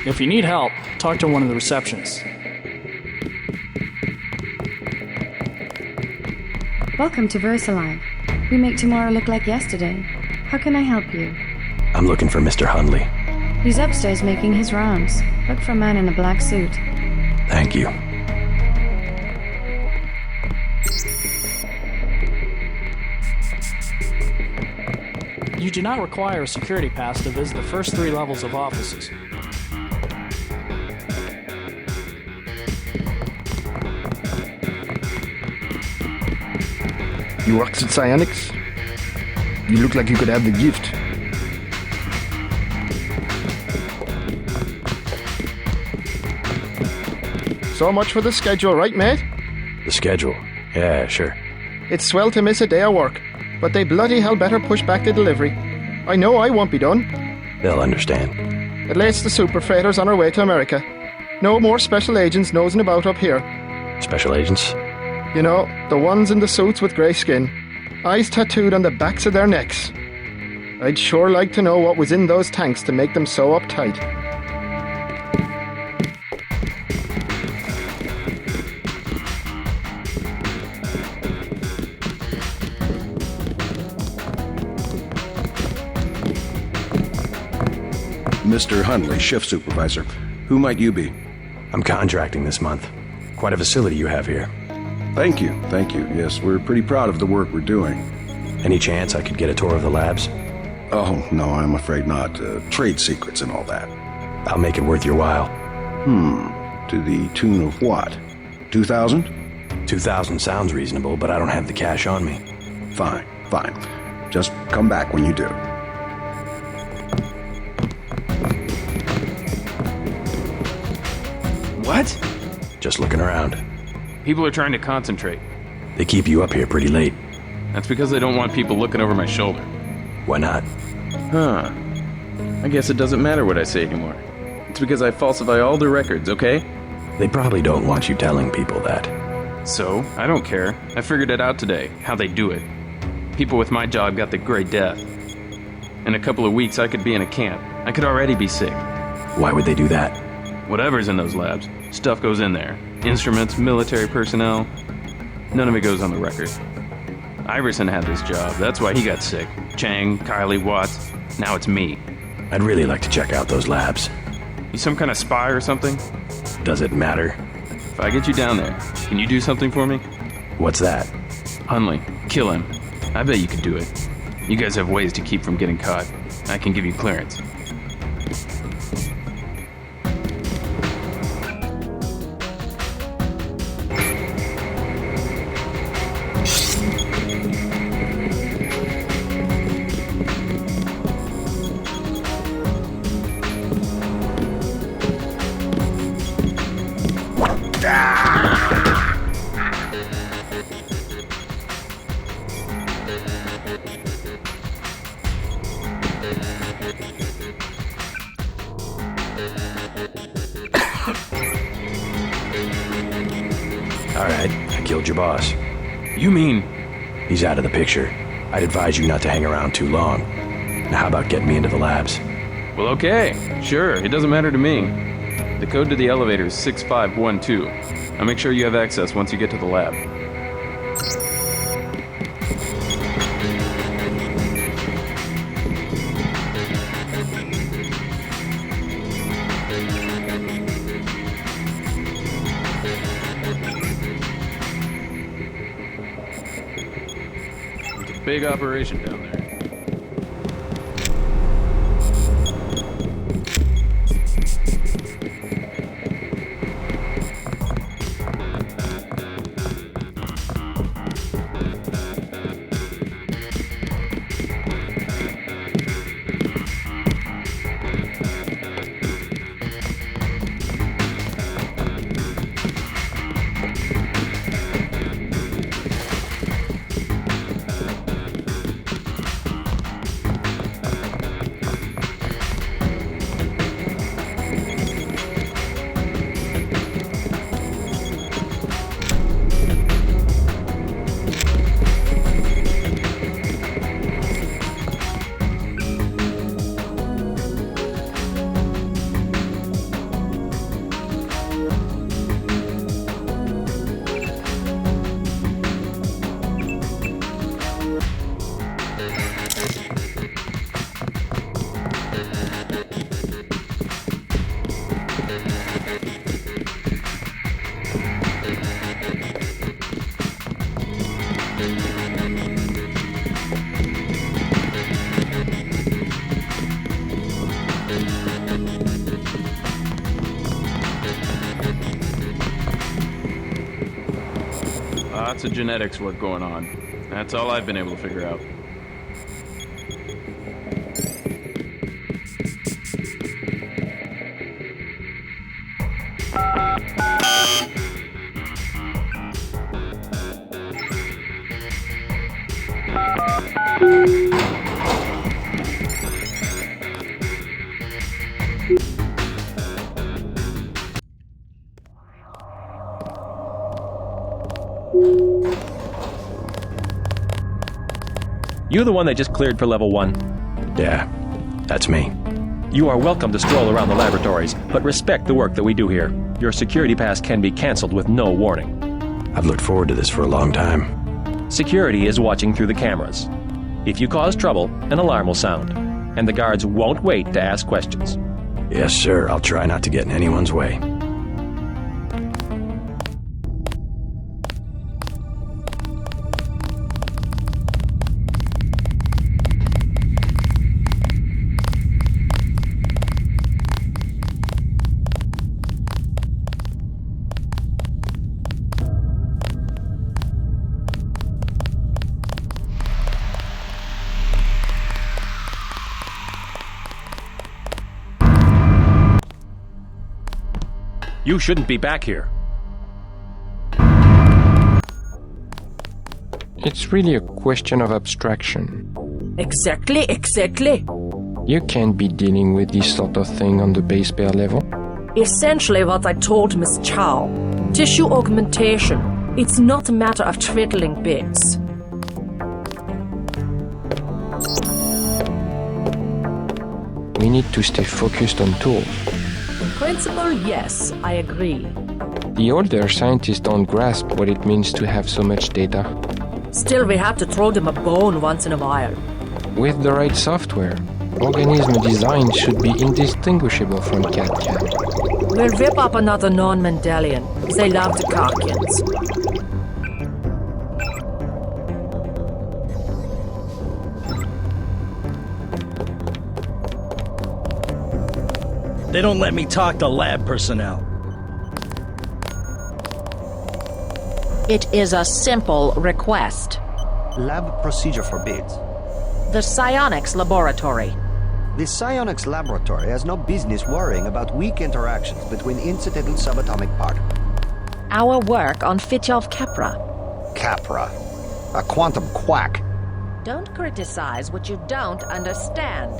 If you need help, talk to one of the receptionists. Welcome to VersaLife. We make tomorrow look like yesterday. How can I help you? I'm looking for Mr. Hundley. He's upstairs making his rounds. Look for a man in a black suit. Thank you. You do not require a security pass to visit the first 3 levels of offices. You work at Psionics? You look like you could have the gift. So much for the schedule, right, mate? The schedule? Yeah, sure. It's swell to miss a day of work, but they bloody hell better push back the delivery. I know I won't be done. They'll understand. At least the super freighters on our way to America. No more special agents nosing about up here. Special agents? You know, the ones in the suits with grey skin. Eyes tattooed on the backs of their necks. I'd sure like to know what was in those tanks to make them so uptight. Mr. Hundley, shift supervisor. Who might you be? I'm contracting this month. Quite a facility you have here. Thank you, thank you. Yes, we're pretty proud of the work we're doing. Any chance I could get a tour of the labs? Oh, no, I'm afraid not. Trade secrets and all that. I'll make it worth your while. To the tune of what? 2,000? 2,000 sounds reasonable, but I don't have the cash on me. Fine, fine. Just come back when you do. What? Just looking around. People are trying to concentrate. They keep you up here pretty late. That's because they don't want people looking over my shoulder. Why not? Huh. I guess it doesn't matter what I say anymore. It's because I falsify all the records, okay? They probably don't want you telling people that. So, I don't care. I figured it out today, how they do it. People with my job got the Great Death. In a couple of weeks, I could be in a camp. I could already be sick. Why would they do that? Whatever's in those labs, stuff goes in there. Instruments, military personnel. None of it goes on the record. Iverson had this job, that's why he got sick. Chang, Kylie, Watts. Now it's me. I'd really like to check out those labs. You some kind of spy or something? Does it matter? If I get you down there, can you do something for me? What's that? Hundley, kill him. I bet you could do it. You guys have ways to keep from getting caught. I can give you clearance. Alright, I killed your boss. You mean... He's out of the picture. I'd advise you not to hang around too long. Now how about getting me into the labs? Well, okay. Sure, it doesn't matter to me. The code to the elevator is 6512. I'll make sure you have access once you get to the lab. It's a big operation down there. Lots of genetics work going on. That's all I've been able to figure out. You the one they just cleared for level 1? Yeah, that's me. You are welcome to stroll around the laboratories, but respect the work that we do here. Your security pass can be cancelled with no warning. I've looked forward to this for a long time. Security is watching through the cameras. If you cause trouble, an alarm will sound, and the guards won't wait to ask questions. Yes, sir. I'll try not to get in anyone's way. You shouldn't be back here. It's really a question of abstraction. Exactly. You can't be dealing with this sort of thing on the base pair level. Essentially what I told Miss Chow. Tissue augmentation. It's not a matter of twiddling bits. We need to stay focused on tools. In principle, yes, I agree. The older scientists don't grasp what it means to have so much data. Still, we have to throw them a bone once in a while. With the right software, organism design should be indistinguishable from CAD/CAM. We'll whip up another non-Mendelian. They love the Karkians. They don't let me talk to lab personnel. It is a simple request. Lab procedure forbids. The psionics laboratory. The psionics laboratory has no business worrying about weak interactions between incidental subatomic particles. Our work on Fitjov Capra. Capra. A quantum quack. Don't criticize what you don't understand.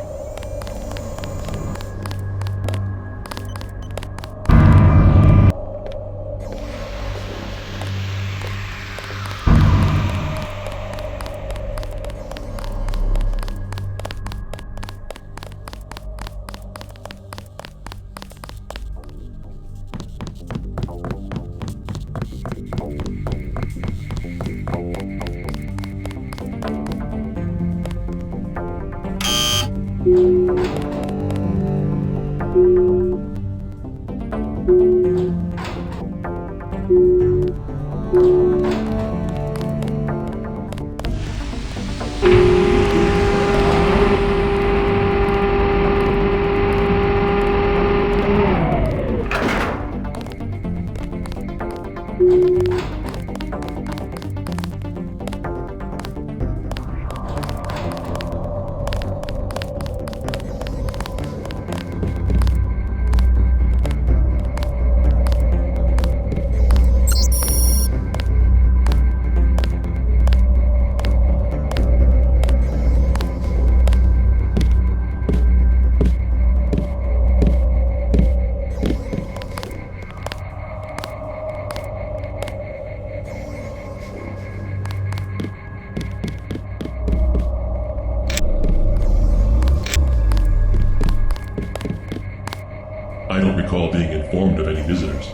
I don't recall being informed of any visitors.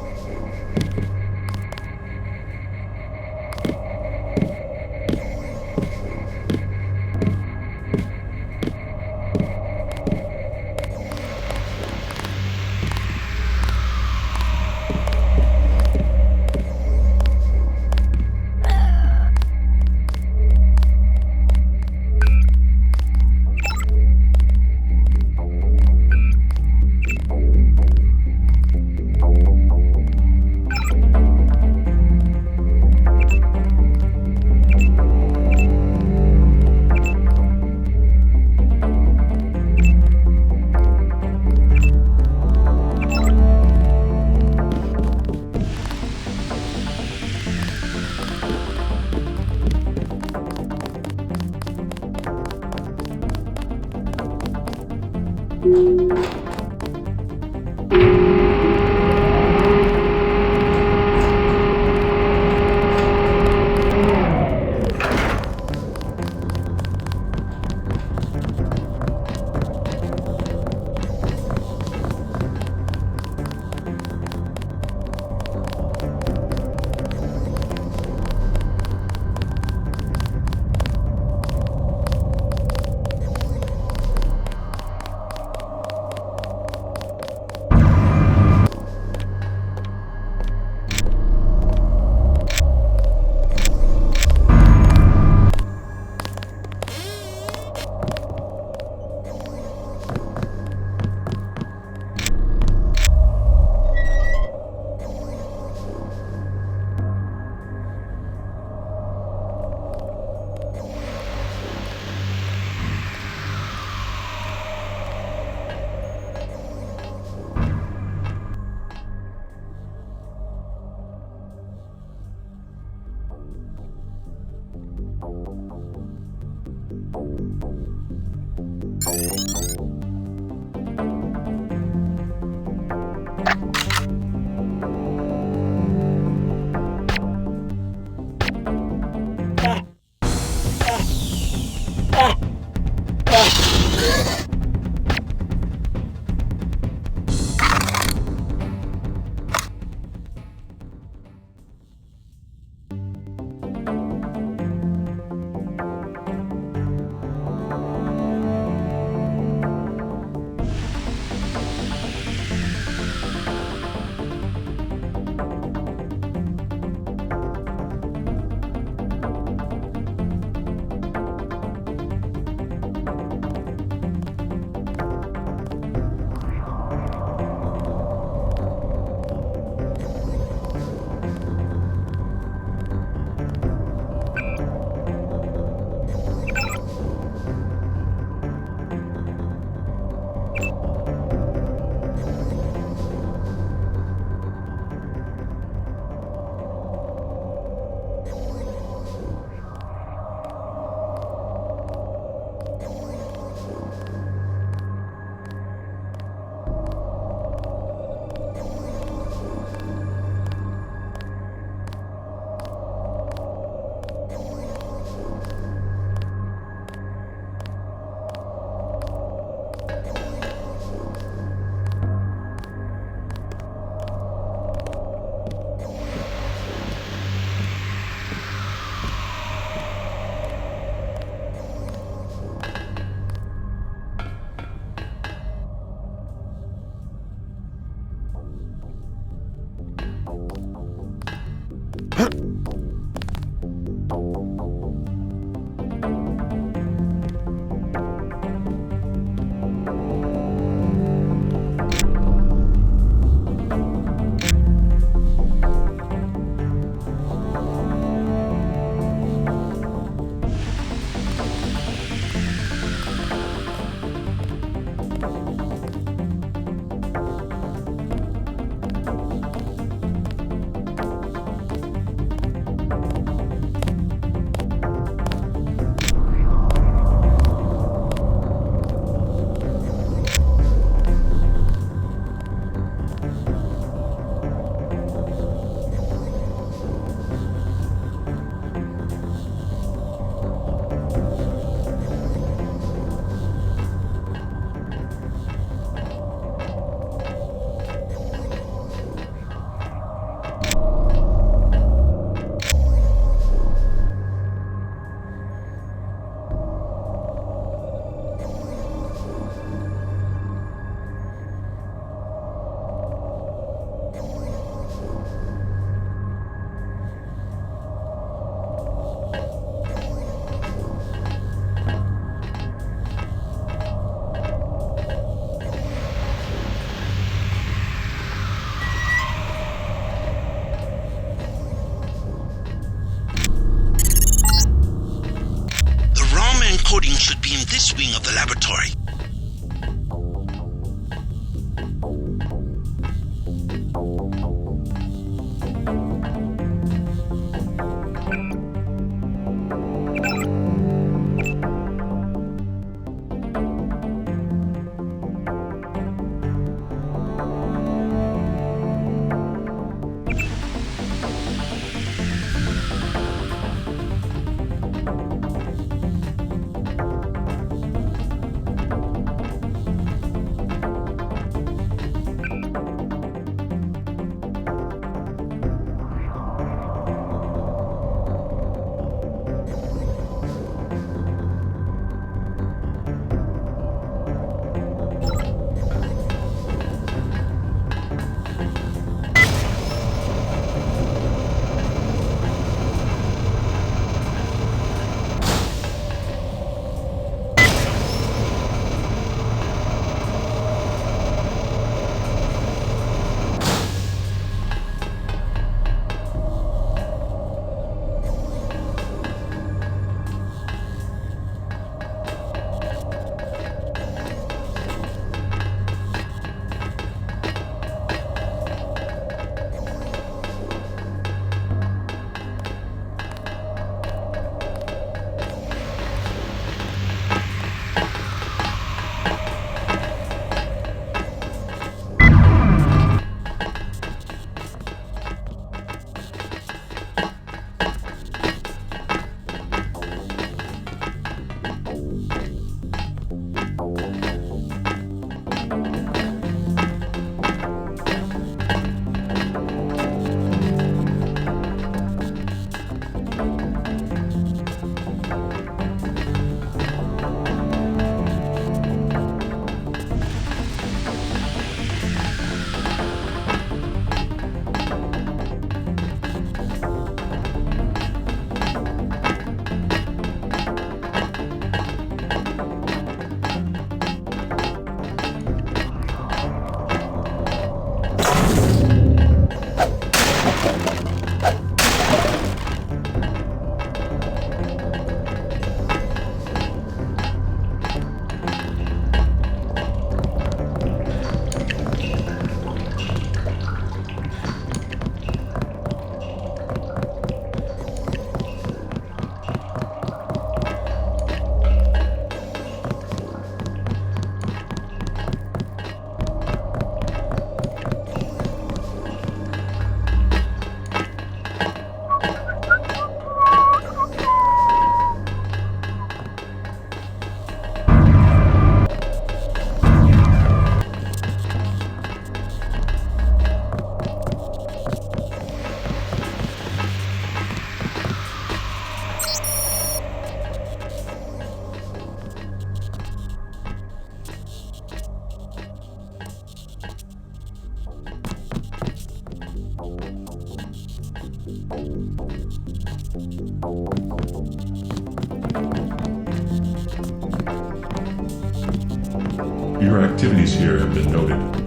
Your activities here have been noted.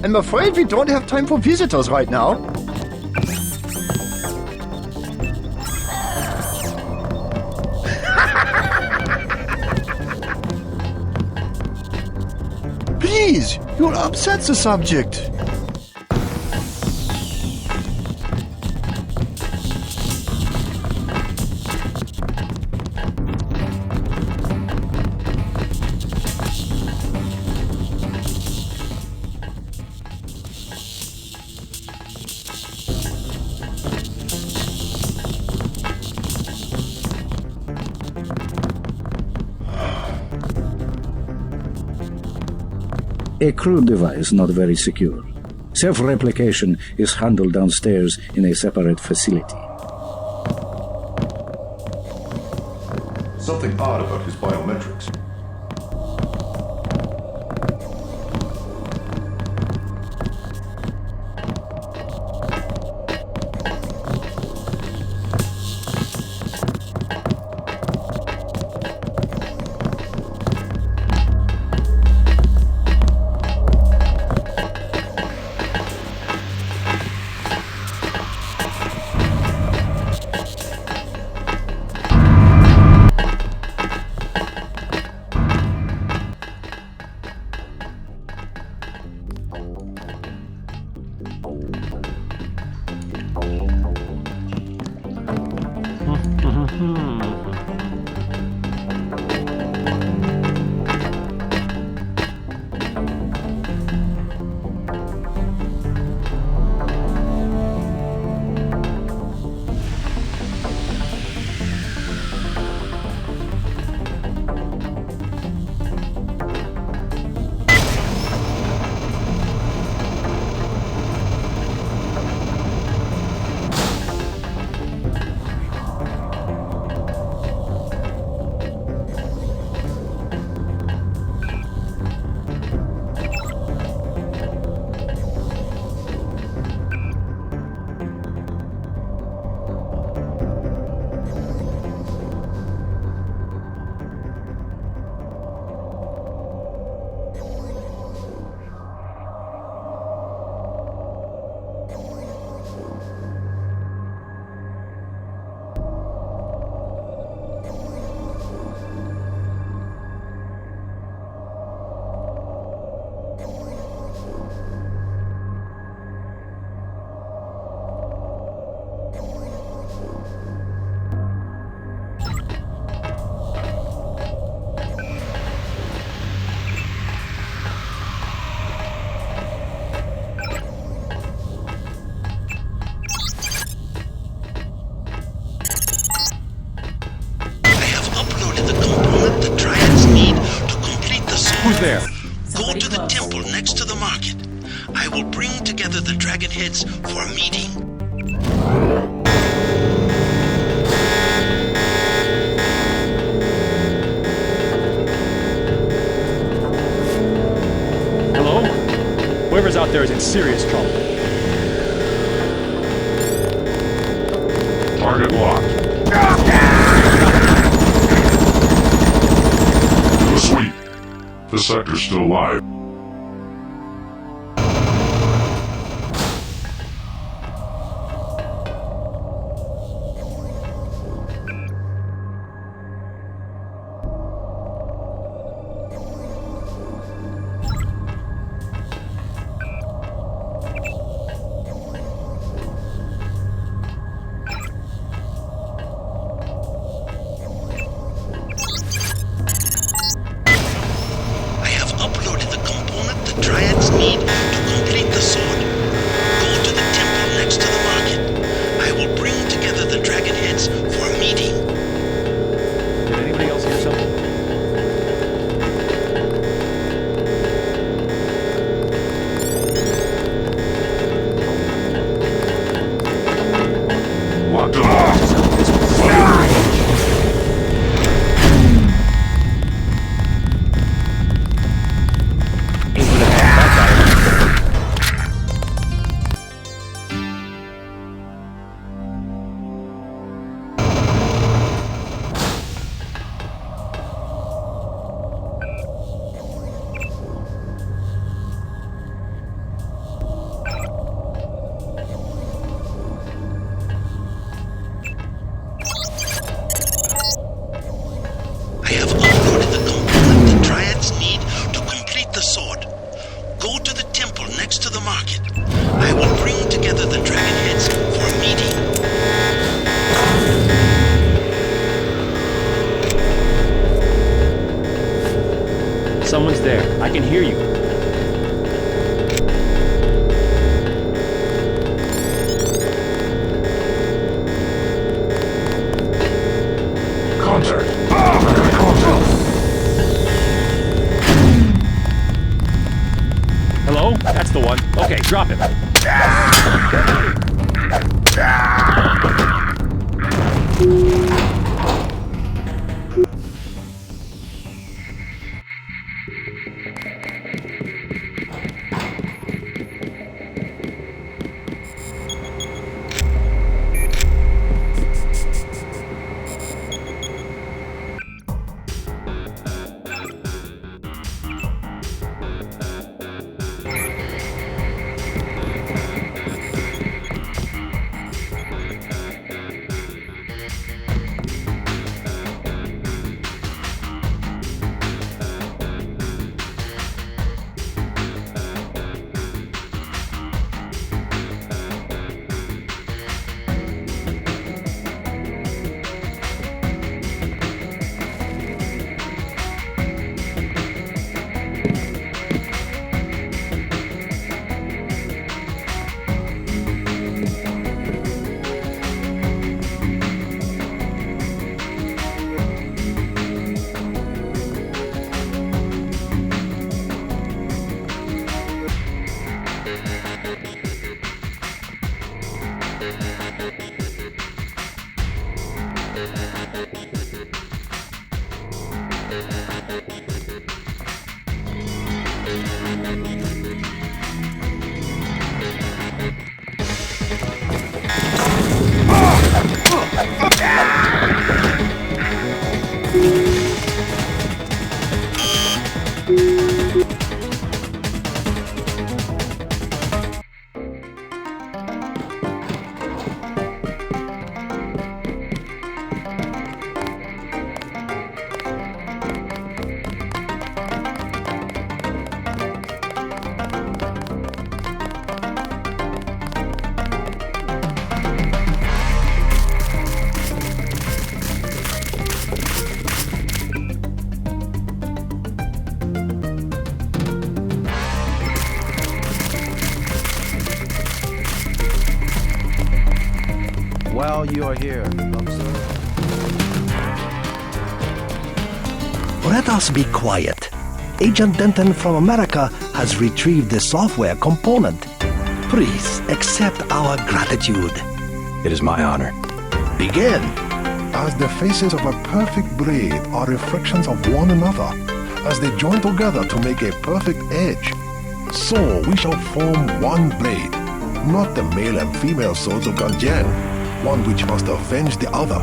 I'm afraid we don't have time for visitors right now. Please, you'll upset the subject. A crude device, not very secure. Self-replication is handled downstairs in a separate facility. Something odd about his biometrics. Who's there? Go to the temple next to the market. I will bring together the dragon heads for a meeting. Hello? Whoever's out there is in serious trouble. Target locked. To the sweep. The sector's still alive. hear you. Contact. Hello? That's the one. Okay, drop him. While you are here, observe. Let us be quiet. Agent Denton from America has retrieved the software component. Please accept our gratitude. It is my honor. Begin. As the faces of a perfect blade are reflections of one another, as they join together to make a perfect edge, so we shall form one blade, not the male and female swords of Ganjian, one which must avenge the other,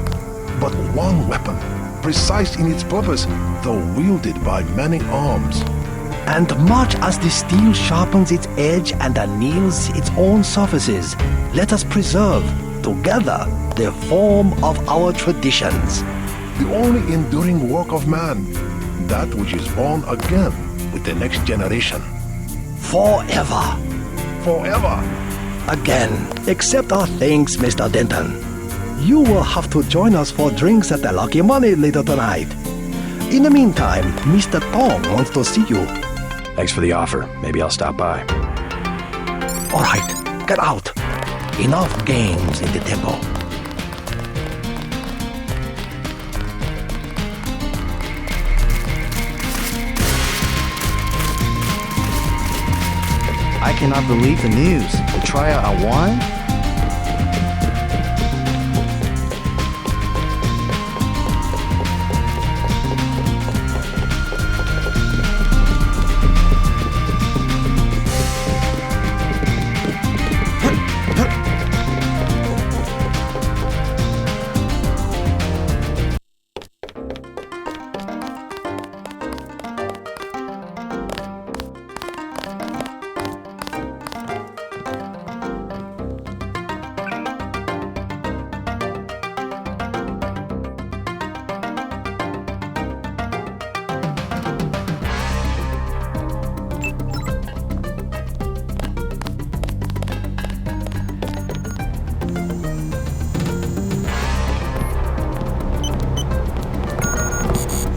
but one weapon, precise in its purpose, though wielded by many arms. And much as the steel sharpens its edge and anneals its own surfaces, let us preserve, together, the form of our traditions. The only enduring work of man, that which is born again with the next generation. Forever. Forever. Again, accept our thanks, Mr. Denton. You will have to join us for drinks at the Lucky Money later tonight. In the meantime, Mr. Tong wants to see you. Thanks for the offer. Maybe I'll stop by. All right, get out. Enough games in the temple. I cannot believe the news. The tryout I won?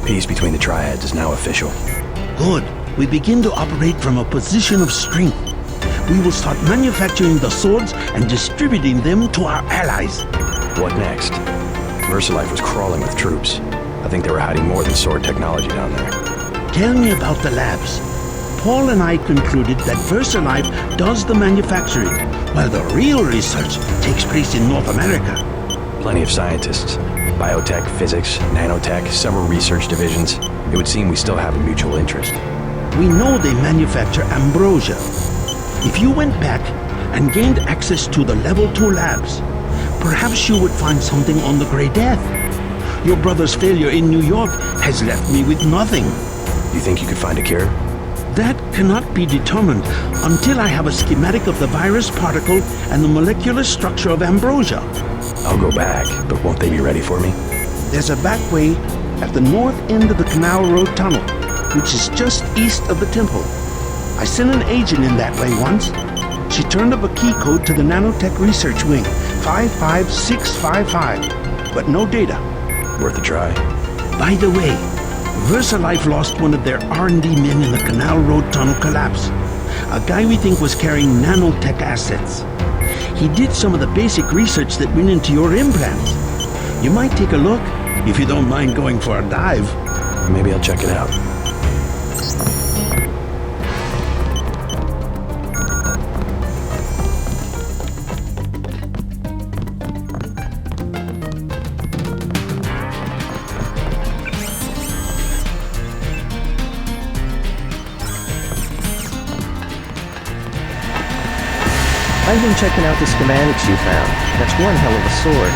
Peace between the triads is now official. Good. we begin to operate from a position of strength. We will start manufacturing the swords and distributing them to our allies. What next? VersaLife was crawling with troops. I think they were hiding more than sword technology down there. Tell me about the labs. Paul and I concluded that VersaLife does the manufacturing, while the real research takes place in North America. Plenty of scientists. Biotech, physics, nanotech, several research divisions. It would seem we still have a mutual interest. We know they manufacture ambrosia. If you went back and gained access to the Level 2 labs, perhaps you would find something on the Grey Death. Your brother's failure in New York has left me with nothing. You think you could find a cure? That cannot be determined until I have a schematic of the virus particle and the molecular structure of ambrosia. I'll go back, but won't they be ready for me? There's a back way at the north end of the Canal Road Tunnel, which is just east of the temple. I sent an agent in that way once. She turned up a key code to the Nanotech Research Wing, 55655, but no data. Worth a try. By the way, VersaLife lost one of their R&D men in the Canal Road Tunnel collapse. A guy we think was carrying nanotech assets. He did some of the basic research that went into your implants. You might take a look, if you don't mind going for a dive. Maybe I'll check it out. I've been checking out the schematics you found. That's one hell of a sword.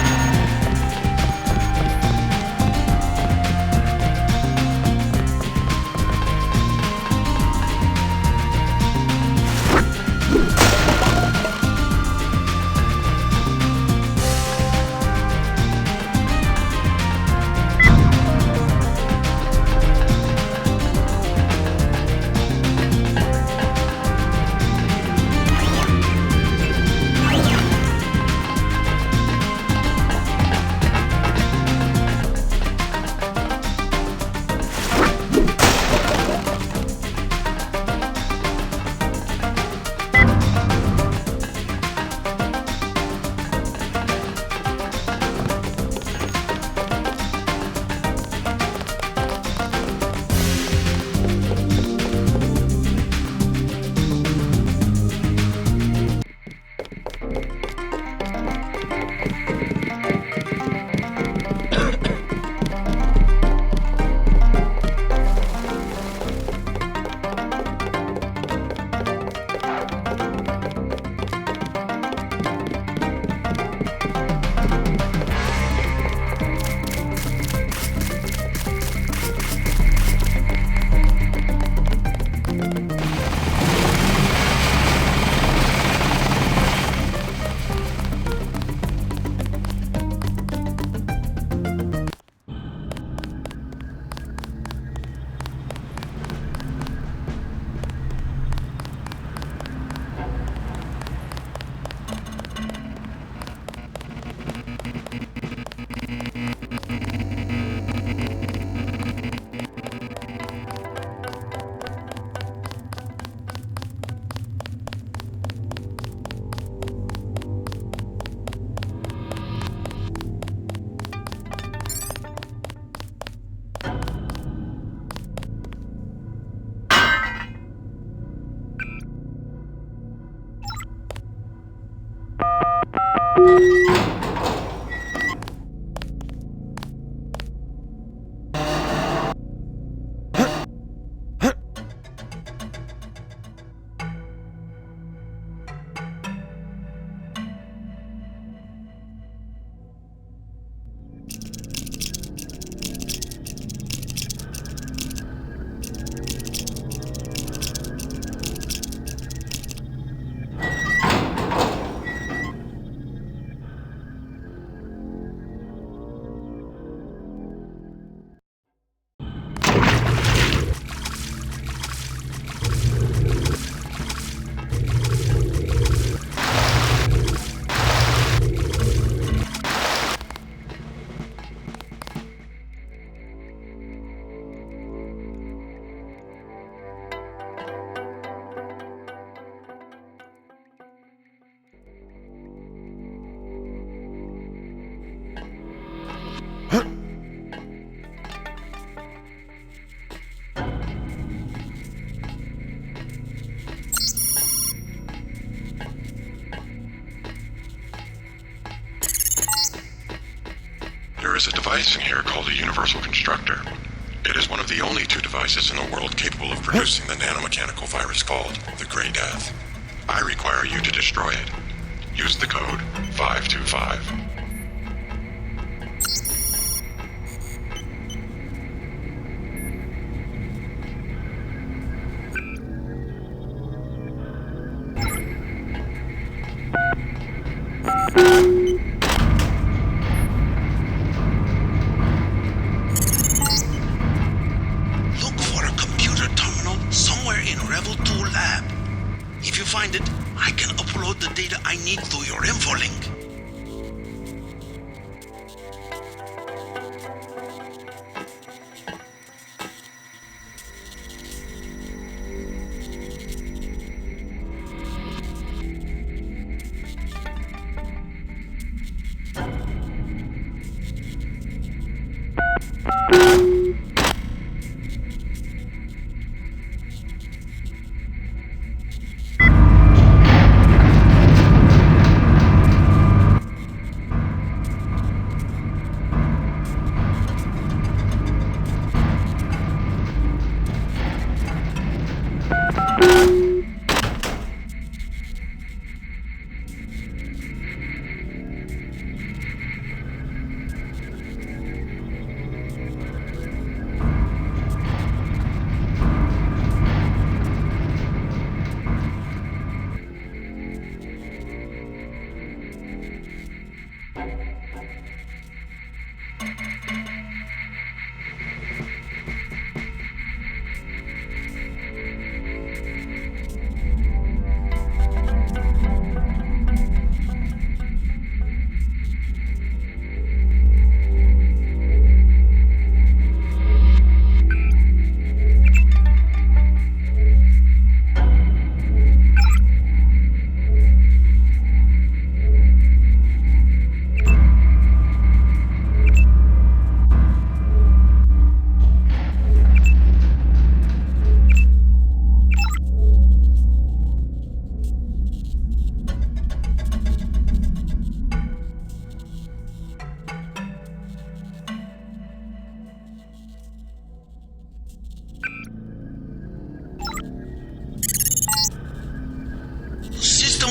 is a device in here called a universal constructor. It is one of the only two devices in the world capable of producing the nanomechanical virus called the Grey Death. I require you to destroy it. Use the code 525. Look for a computer terminal somewhere in Revel 2 lab. If you find it, I can upload the data I need through your info link.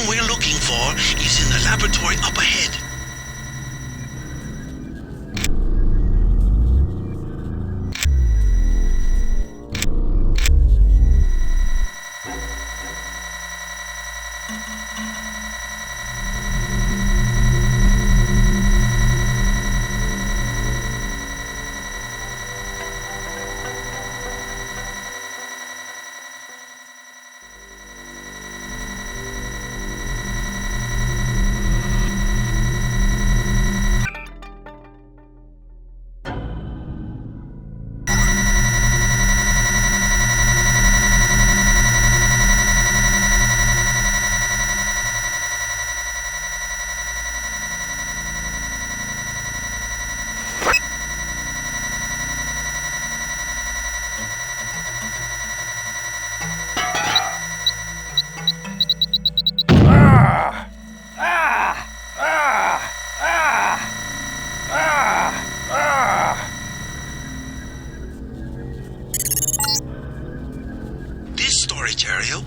We're looking for is in the laboratory up ahead.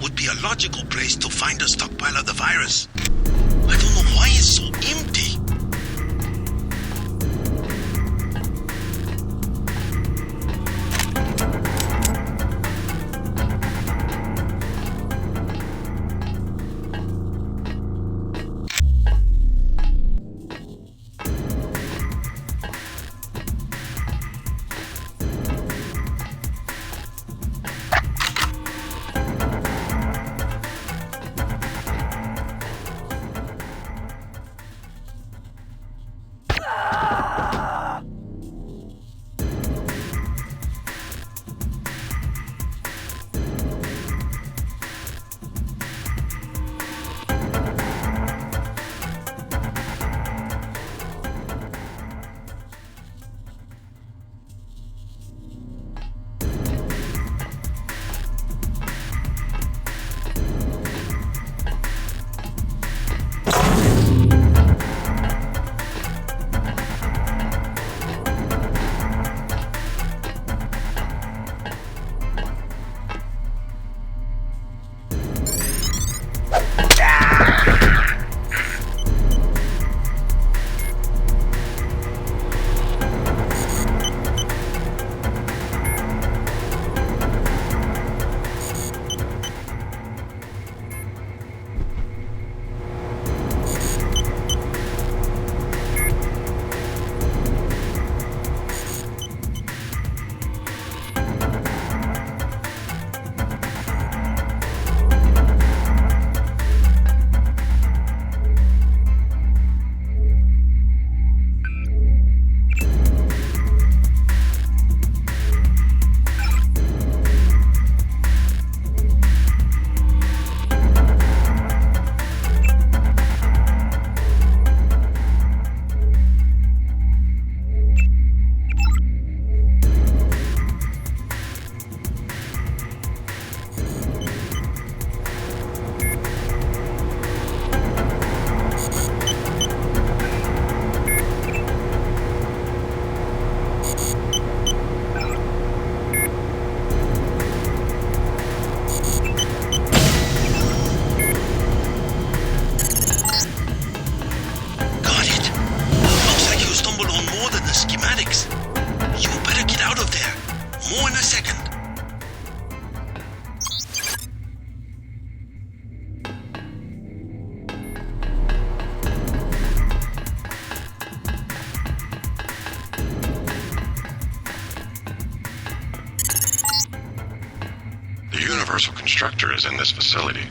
Would be a logical place to find a stockpile of the virus. I don't know why it's so empty. constructor is in this facility.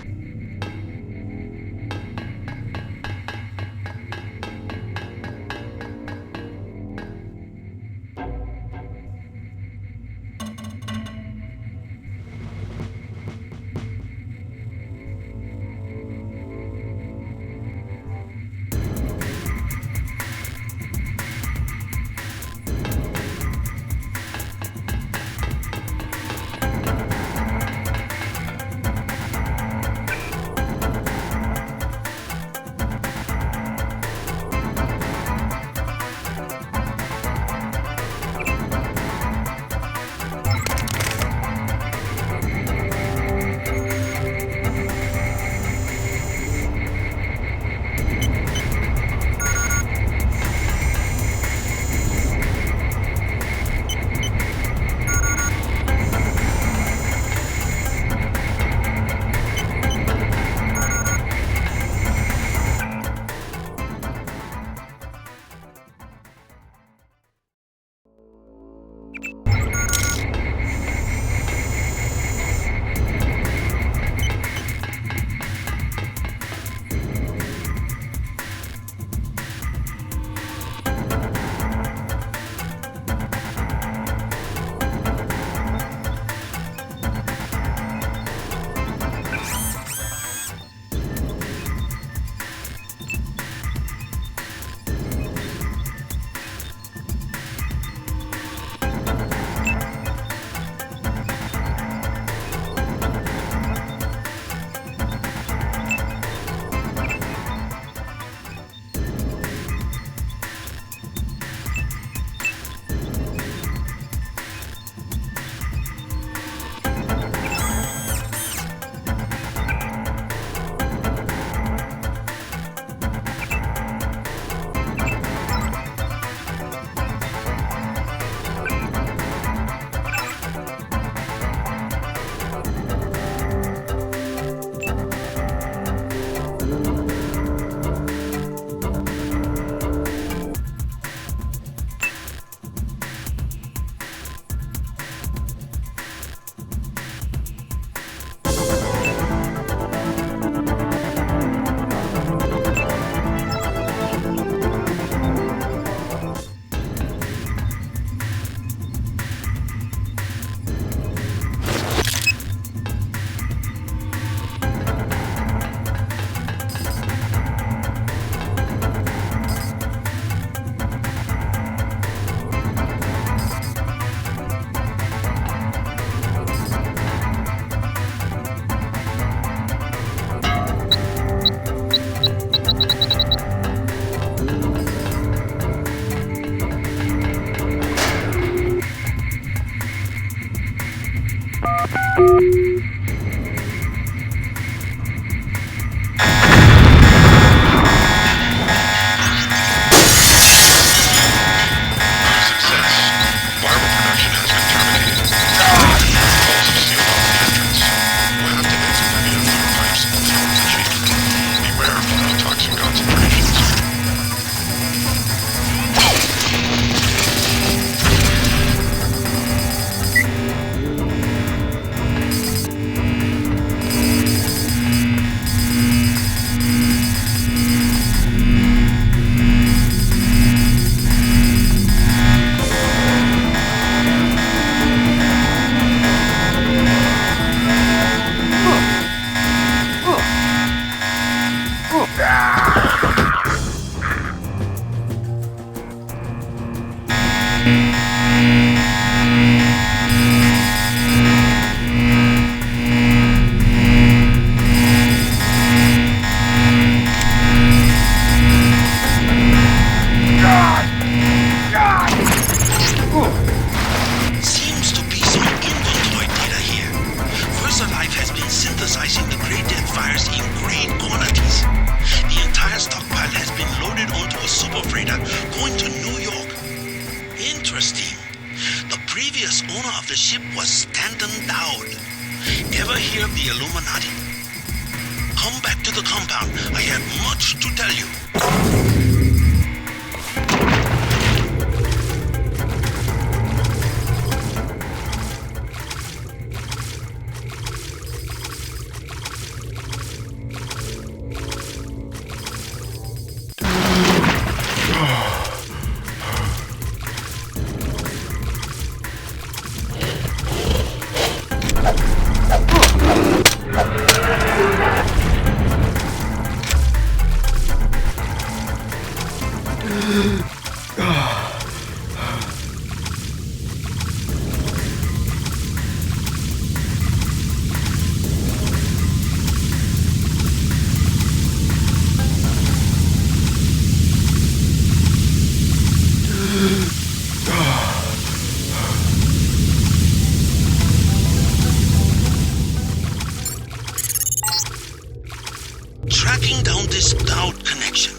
tracking down this cloud connection.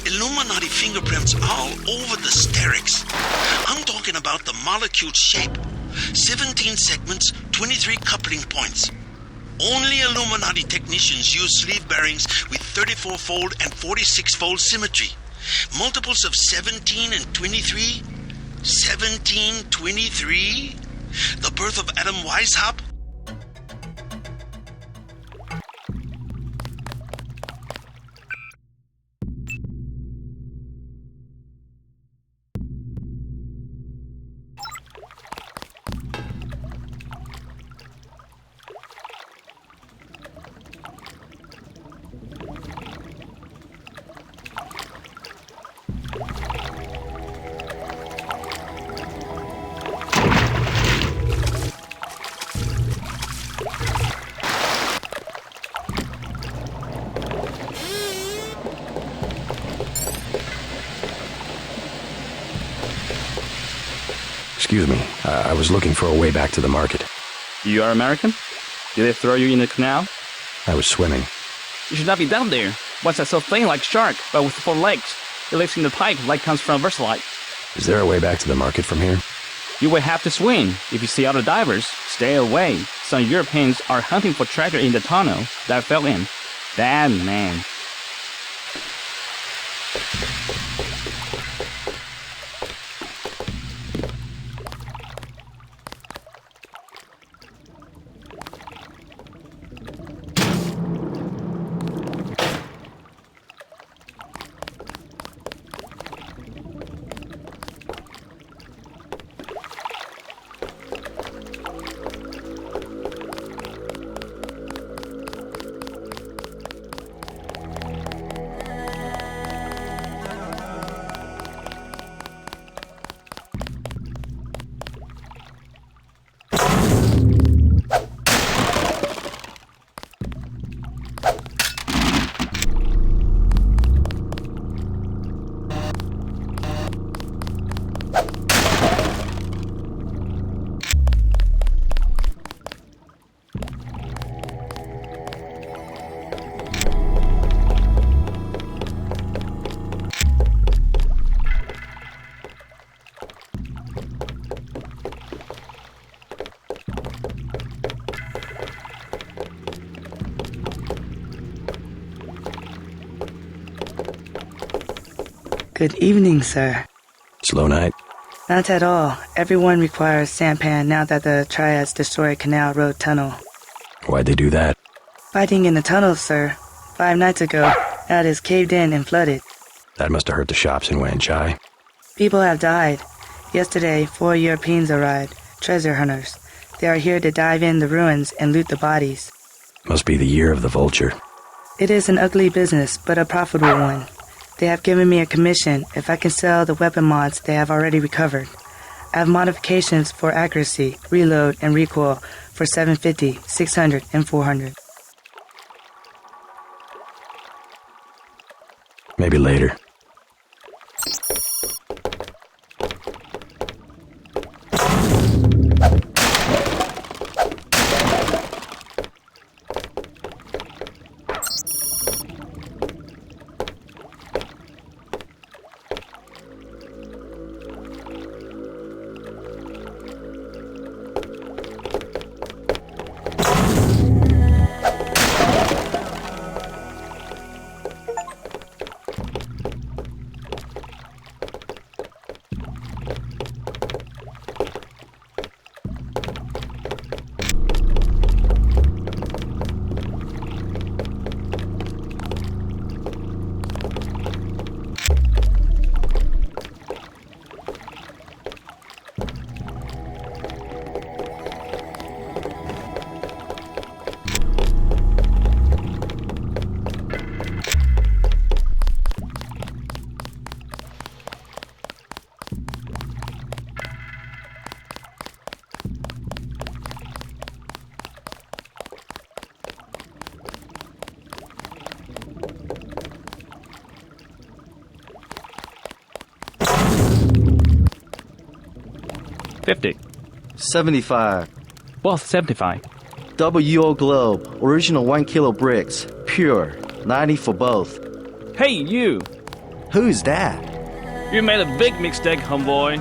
Illuminati fingerprints all over the sterics. I'm talking about the molecule shape. 17 segments, 23 coupling points. Only Illuminati technicians use sleeve bearings with 34-fold and 46-fold symmetry. Multiples of 17 and 23? 17, 23? The birth of Adam Weishaupt? Excuse me, I was looking for a way back to the market. You are American? Did they throw you in the canal? I was swimming. You should not be down there. What's that so thing like shark, but with 4 legs? It lives in the pipe like comes from VersaLife. Is there a way back to the market from here? You will have to swim. If you see other divers, stay away. Some Europeans are hunting for treasure in the tunnel that I fell in. Bad man. Good evening, sir. Slow night? Not at all. Everyone requires sampan now that the Triads destroyed Canal Road Tunnel. Why'd they do that? Fighting in the tunnels, sir. 5 nights ago, that is caved in and flooded. That must have hurt the shops in Wanchai. People have died. Yesterday, 4 Europeans arrived, treasure hunters. They are here to dive in the ruins and loot the bodies. Must be the year of the vulture. It is an ugly business, but a profitable one. They have given me a commission if I can sell the weapon mods they have already recovered. I have modifications for accuracy, reload, and recoil for 750, 600, and 400. Maybe later. $50. 75. Both 75. Double UO globe, original 1 kilo bricks, pure. 90 for both. Hey, you! Who's that? You made a big mistake, homeboy.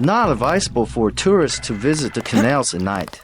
Not advisable for tourists to visit the canals at night.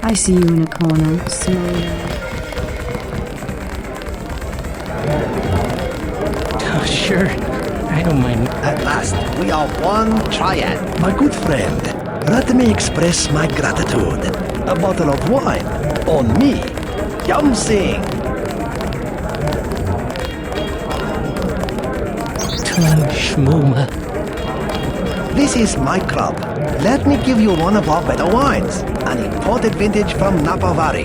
I see you in a corner, slowly. Oh, sure. I don't mind. At last, we are one triad. My good friend, let me express my gratitude. A bottle of wine. On me. Yum Sing. Schmooma. This is my club. Let me give you one of our better wines. An imported vintage from Napa Valley.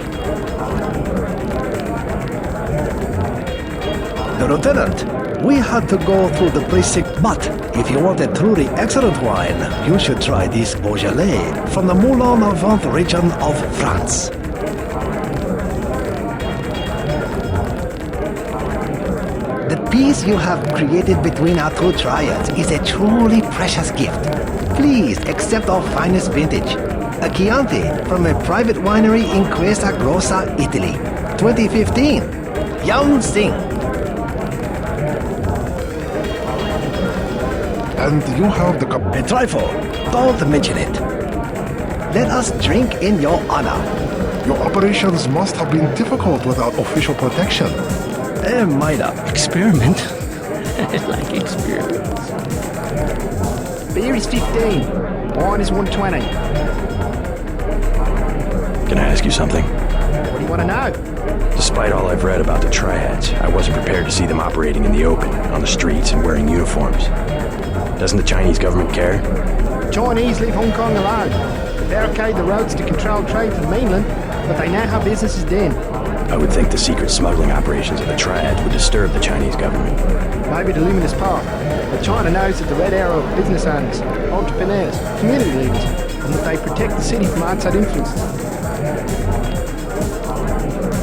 The Lieutenant, we had to go through the basic, but if you want a truly excellent wine, you should try this Beaujolais from the Moulin-à-Vent region of France. The peace you have created between our two triads is a truly precious gift. Please accept our finest vintage, a Chianti from a private winery in Questa Grossa, Italy, 2015. Yum Sing. And you have the A trifle. Don't mention it. Let us drink in your honor. Your operations must have been difficult without official protection. A minor experiment. I like experiments. Beer is 15. Wine is 120. Can I ask you something? What do you want to know? Despite all I've read about the triads, I wasn't prepared to see them operating in the open, on the streets, and wearing uniforms. Doesn't the Chinese government care? The Chinese leave Hong Kong alone. They barricade the roads to control trade to the mainland, but they now have businesses then. I would think the secret smuggling operations of the triads would disturb the Chinese government. Maybe the luminous path. But China knows that the red arrow of business owners, entrepreneurs, community leaders, and that they protect the city from outside influences.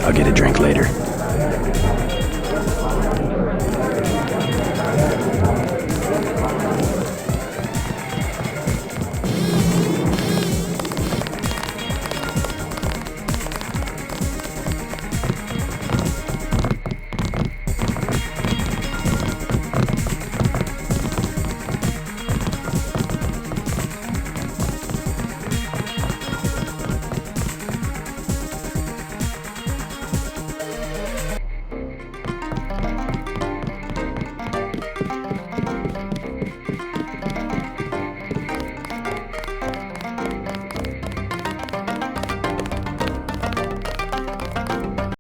I'll get a drink later.